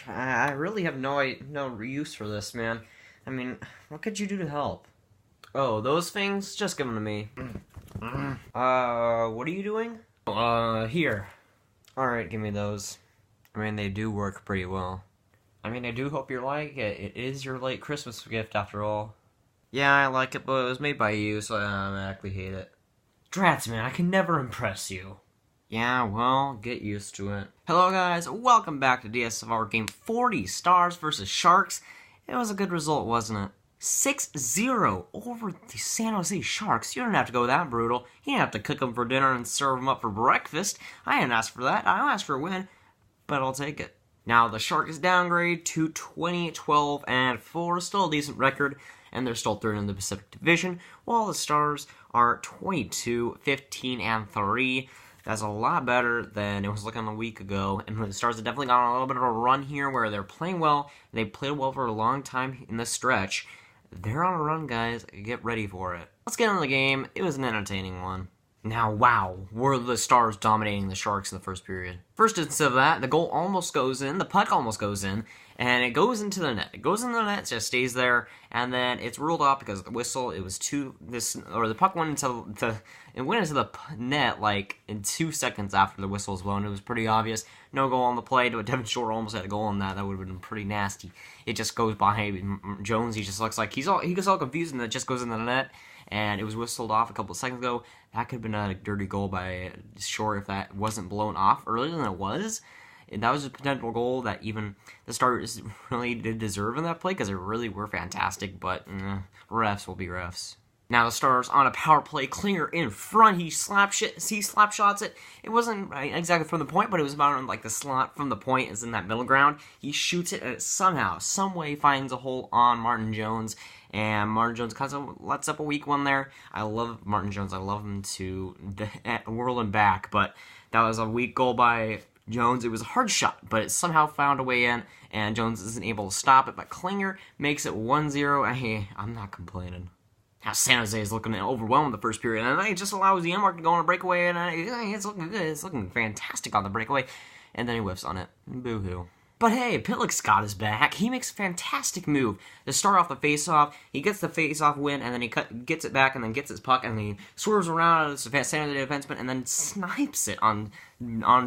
I really have no use for this, man. I mean, what could you do to help? Oh, those things? Just give them to me. What are you doing? Here. Alright, give me those. I mean, they do work pretty well. I mean, I do hope you like it. It is your late Christmas gift, after all. Yeah, I like it, but it was made by you, so I automatically hate it. Drats, man, I can never impress you. Yeah, well, get used to it. Hello, guys. Welcome back to DSFR Game 40, Stars versus Sharks. It was a good result, wasn't it? 6-0 over the San Jose Sharks. You didn't have to go that brutal. You didn't have to cook them for dinner and serve them up for breakfast. I didn't ask for that. I asked for a win, but I'll take it. Now, the Sharks downgrade to 20-12-4. Still a decent record, and they're still third in the Pacific Division, while the Stars are 22-15-3. That's a lot better than it was looking a week ago, and the Stars have definitely gone on a little bit of a run here where they're playing well. They played well for a long time in this stretch. They're on a run, guys. Get ready for it. Let's get into the game. It was an entertaining one. Now, wow, were the Stars dominating the Sharks in the first period. First instance of that, the goal almost goes in, the puck almost goes in, and it goes into the net. It goes into the net, just stays there, and then it's ruled off because of the whistle. It was the puck went into the net like in 2 seconds after the whistle was blown. It was pretty obvious. No goal on the play, but Devin Shore almost had a goal on that. That would have been pretty nasty. It just goes by Jones. He just looks like he gets all confused, and it just goes into the net. And it was whistled off a couple of seconds ago. That could have been a dirty goal by Shore if that wasn't blown off earlier than it was. And that was a potential goal that even the Stars really did deserve in that play because they really were fantastic, but refs will be refs. Now the Stars on a power play, Klinger in front, he slap shots it. It wasn't exactly from the point, but it was about like the slot from the point is in that middle ground. He shoots it and it somehow, some way finds a hole on Martin Jones. And Martin Jones kind of lets up a weak one there. I love Martin Jones. I love him to the whirl and back, but that was a weak goal by Jones. It was a hard shot, but it somehow found a way in, and Jones isn't able to stop it. But Klinger makes it 1-0. Hey, I'm not complaining. Now San Jose is looking overwhelmed the first period, and it just allows the Denmark to go on a breakaway, and it's looking good. It's looking fantastic on the breakaway, and then he whiffs on it. Boo-hoo. But hey, Pitlick's got his back. He makes a fantastic move to start off the face-off. He gets the face-off win, and then he gets it back, and then gets his puck, and then he swerves around the San Jose defenseman, and then snipes it on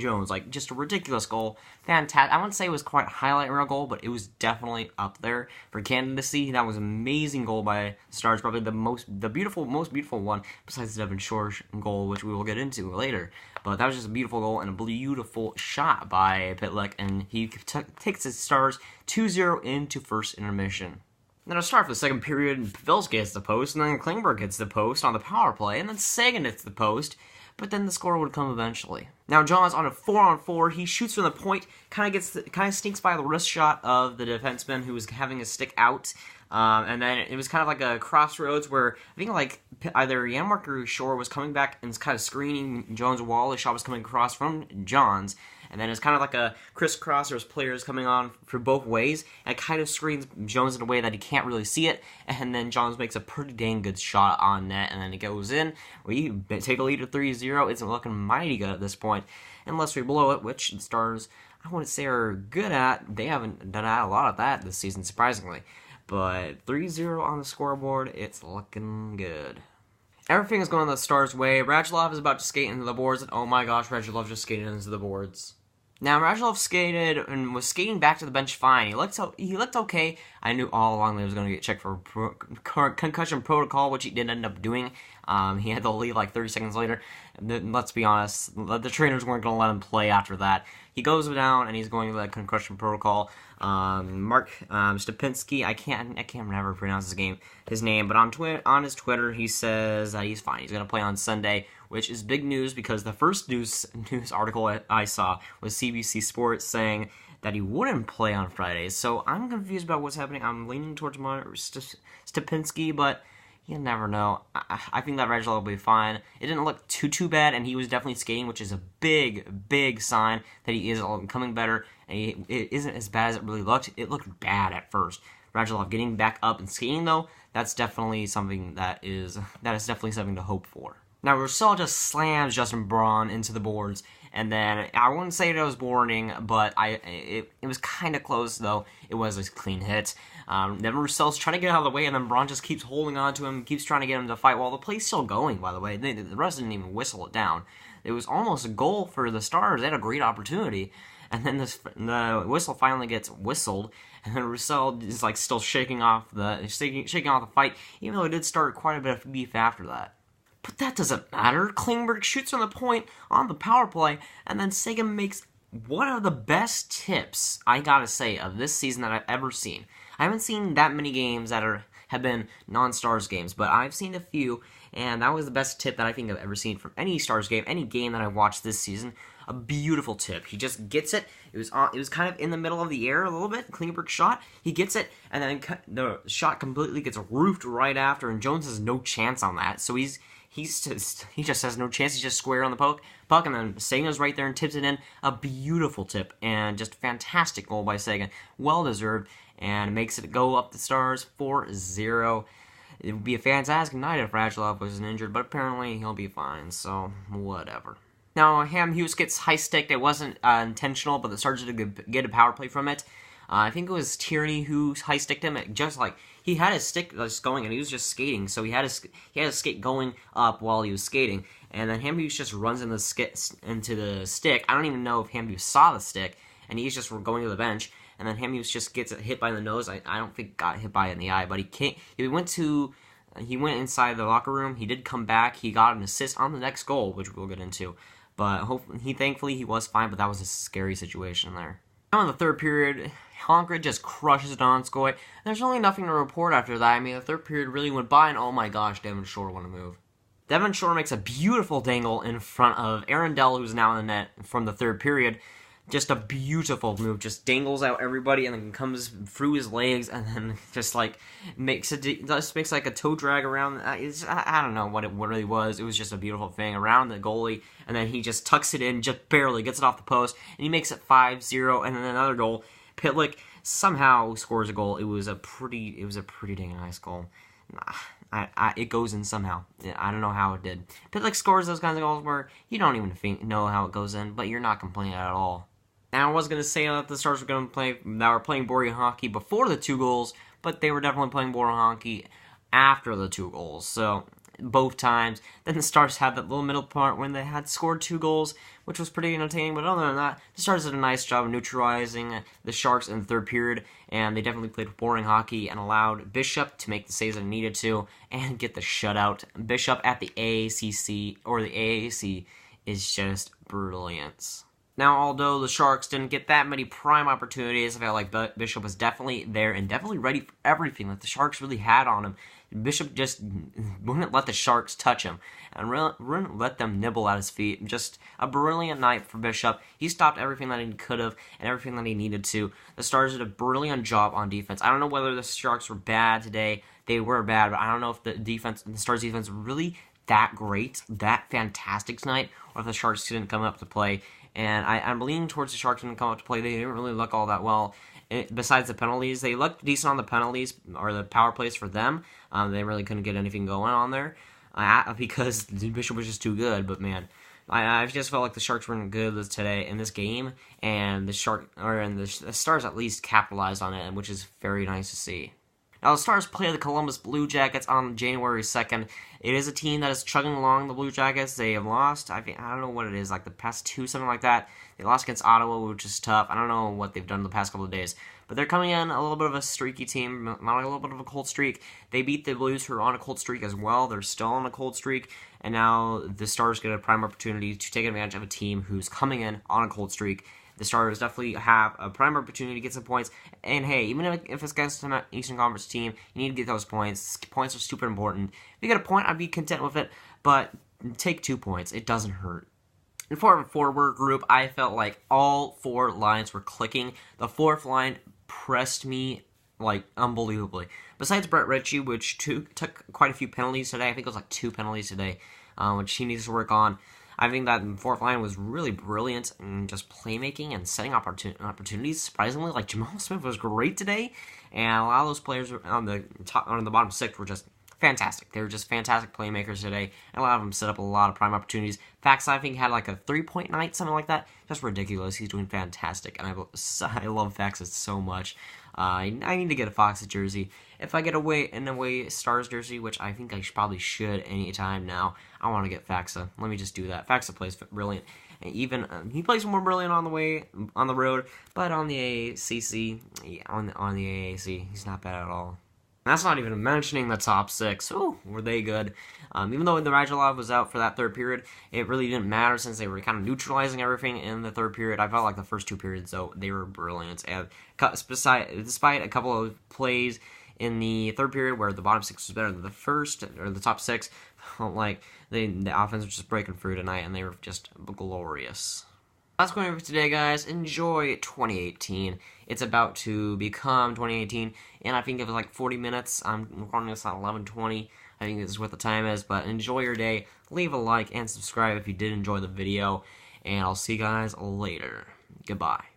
Jones. Like, just a ridiculous goal. Fantastic. I wouldn't say it was quite a highlight reel goal, but it was definitely up there for candidacy. That was an amazing goal by the Stars. Probably the most beautiful one, besides the Devin Shore goal, which we will get into later. But that was just a beautiful goal and a beautiful shot by Pitlick, and he takes the Stars 2-0 into first intermission. Then I'll start for the second period, and Pavelski gets the post, and then Klingberg gets the post on the power play, and then Sagan hits the post, but then the score would come eventually. Now John's on a 4-on-4, he shoots from the point, kind of sneaks by the wrist shot of the defenseman who was having his stick out, and then it was kind of like a crossroads where I think like either Janmark or Shore was coming back and kind of screening Jones' wall. The shot was coming across from John's, and then it's kind of like a crisscross. There's players coming on for both ways, and it kind of screens Jones in a way that he can't really see it, and then Jones makes a pretty dang good shot on net, and then it goes in. We take a lead at 3-0. It's looking mighty good at this point, unless we blow it, which the Stars, I wouldn't say are good at. They haven't done a lot of that this season, surprisingly. But 3-0 on the scoreboard, it's looking good. Everything is going the Stars' way. Radulov is about to skate into the boards, and oh my gosh, Radulov just skated into the boards. Now, Radulov skated and was skating back to the bench fine. He looked okay. I knew all along that he was going to get checked for concussion protocol, which he did end up doing. He had to leave like 30 seconds later. Let's be honest, the trainers weren't going to let him play after that. He goes down and he's going to the concussion protocol. Mark Stepinski, I can't never pronounce his name, but on his Twitter he says that he's fine. He's going to play on Sunday, which is big news because the first news article I saw was CBC Sports saying that he wouldn't play on Fridays. So I'm confused about what's happening. I'm leaning towards Stepinski, but you never know. I think that Radulov will be fine. It didn't look too bad, and he was definitely skating, which is a big sign that he is becoming better. And it isn't as bad as it really looked. It looked bad at first. Radulov getting back up and skating, though, that's definitely something that is definitely something to hope for. Now, Roussel just slams Justin Braun into the boards, And then I wouldn't say that it was boring, but it was kind of close though. It was a clean hit. Then Roussel's trying to get out of the way, and then Braun just keeps holding on to him, keeps trying to get him to fight while the play's still going. By the way, the rest didn't even whistle it down. It was almost a goal for the Stars. They had a great opportunity. And then the whistle finally gets whistled, and then Roussel is like still shaking off the fight, even though it did start quite a bit of beef after that. But that doesn't matter. Klingberg shoots from the point on the power play, and then Sagan makes one of the best tips, I gotta say, of this season that I've ever seen. I haven't seen that many games that have been non-Stars games, but I've seen a few, and that was the best tip that I think I've ever seen from any Stars game, any game that I've watched this season. A beautiful tip. He just gets it. It was kind of in the middle of the air a little bit. Klingberg shot. He gets it, and then the shot completely gets roofed right after, and Jones has no chance on that. So he just has no chance. He's just square on the puck, and then Sagan's right there and tips it in. A beautiful tip, and just fantastic goal by Sagan. Well deserved, and makes it go up the Stars 4-0. It would be a fantastic night if Radulov wasn't injured, but apparently he'll be fine, so whatever. Now, Ham Hughes gets high-sticked. It wasn't intentional, but the Stars did get a power play from it. I think it was Tierney who high-sticked him. He had his stick just going, and he was just skating, so he had his skate going up while he was skating. And then Ham Hughes just runs into the stick. I don't even know if Ham Hughes saw the stick, and he's just going to the bench. And then Ham Hughes just gets hit by the nose. I don't think got hit by it in the eye, but he went inside the locker room. He did come back. He got an assist on the next goal, which we'll get into. But thankfully he was fine, but that was a scary situation there. Now in the third period, Honka just crushes Donskoy. There's really nothing to report after that. I mean, the third period really went by, and oh my gosh, Devon Shore won a move. Devon Shore makes a beautiful dangle in front of Arundel, who's now in the net from the third period. Just a beautiful move, just dangles out everybody and then comes through his legs and then just like makes like a toe drag around. I don't know what it really was. It was just a beautiful thing around the goalie, and then he just tucks it in, just barely gets it off the post, and he makes it 5-0. And then another goal. Pitlick somehow scores a goal. It was a pretty dang nice goal. It goes in somehow. I don't know how it did. Pitlick scores those kinds of goals where you don't even know how it goes in, but you're not complaining at all. Now, I was going to say that the Stars were playing boring hockey before the 2 goals, but they were definitely playing boring hockey after the 2 goals. So, both times. Then the Stars had that little middle part when they had scored 2 goals, which was pretty entertaining. But other than that, the Stars did a nice job of neutralizing the Sharks in the third period, and they definitely played boring hockey and allowed Bishop to make the saves that he needed to and get the shutout. Bishop at the AACC, or the AAC, is just brilliant. Now, although the Sharks didn't get that many prime opportunities, I felt like Bishop was definitely there and definitely ready for everything that the Sharks really had on him. Bishop just wouldn't let the Sharks touch him and wouldn't let them nibble at his feet. Just a brilliant night for Bishop. He stopped everything that he could have and everything that he needed to. The Stars did a brilliant job on defense. I don't know whether the Sharks were bad today. They were bad, but I don't know if the Stars defense really that great, that fantastic tonight, or if the Sharks didn't come up to play. And I'm leaning towards the Sharks didn't come up to play. They didn't really look all that well. Besides the penalties, they looked decent on the penalties, or the power plays for them. They really couldn't get anything going on there because Bishop was just too good. But man, I just felt like the Sharks weren't good today in this game, and the Stars at least capitalized on it, which is very nice to see. Now, the Stars play the Columbus Blue Jackets on January 2nd. It is a team that is chugging along. The Blue Jackets, they have lost, I don't know what it is, like the past 2, something like that. They lost against Ottawa, which is tough. I don't know what they've done the past couple of days. But they're coming in a little bit of a streaky team, not like a little bit of a cold streak. They beat the Blues, who are on a cold streak as well. They're still on a cold streak. And now the Stars get a prime opportunity to take advantage of a team who's coming in on a cold streak. The Stars definitely have a prime opportunity to get some points. And hey, even if it's against an Eastern Conference team, you need to get those points. Points are super important. If you get a point, I'd be content with it. But take 2 points. It doesn't hurt. And for our forward group, I felt like all 4 lines were clicking. The 4th line pressed me like unbelievably. Besides Brett Ritchie, which took quite a few penalties today. I think it was like 2 penalties today, which he needs to work on. I think that 4th line was really brilliant in just playmaking and setting opportunities. Surprisingly, like Jamal Smith was great today, and a lot of those players on the bottom 6 were just fantastic. They were just fantastic playmakers today, and a lot of them set up a lot of prime opportunities. Fax, I think, had like a 3-point night, something like that. Just ridiculous. He's doing fantastic, and I love Faxes so much. I need to get a Fox jersey. If I get an away Stars jersey, which I think I probably should anytime now, I want to get Faxa. Let me just do that. Faxa plays brilliant. And even he plays more brilliant on the road, but on the AAC, yeah, on the AAC, he's not bad at all. That's not even mentioning the top 6. Oh, were they good? Even though the Radulov was out for that third period, it really didn't matter since they were kind of neutralizing everything in the third period. I felt like the first 2 periods, though, they were brilliant. And despite a couple of plays in the third period where the bottom 6 was better than the first, or the top 6, like the offense was just breaking through tonight, and they were just glorious. That's going to be for today, guys. Enjoy 2018. It's about to become 2018, and I think it was like 40 minutes. I'm recording this at 11:20. I think this is what the time is, but enjoy your day. Leave a like and subscribe if you did enjoy the video, and I'll see you guys later. Goodbye.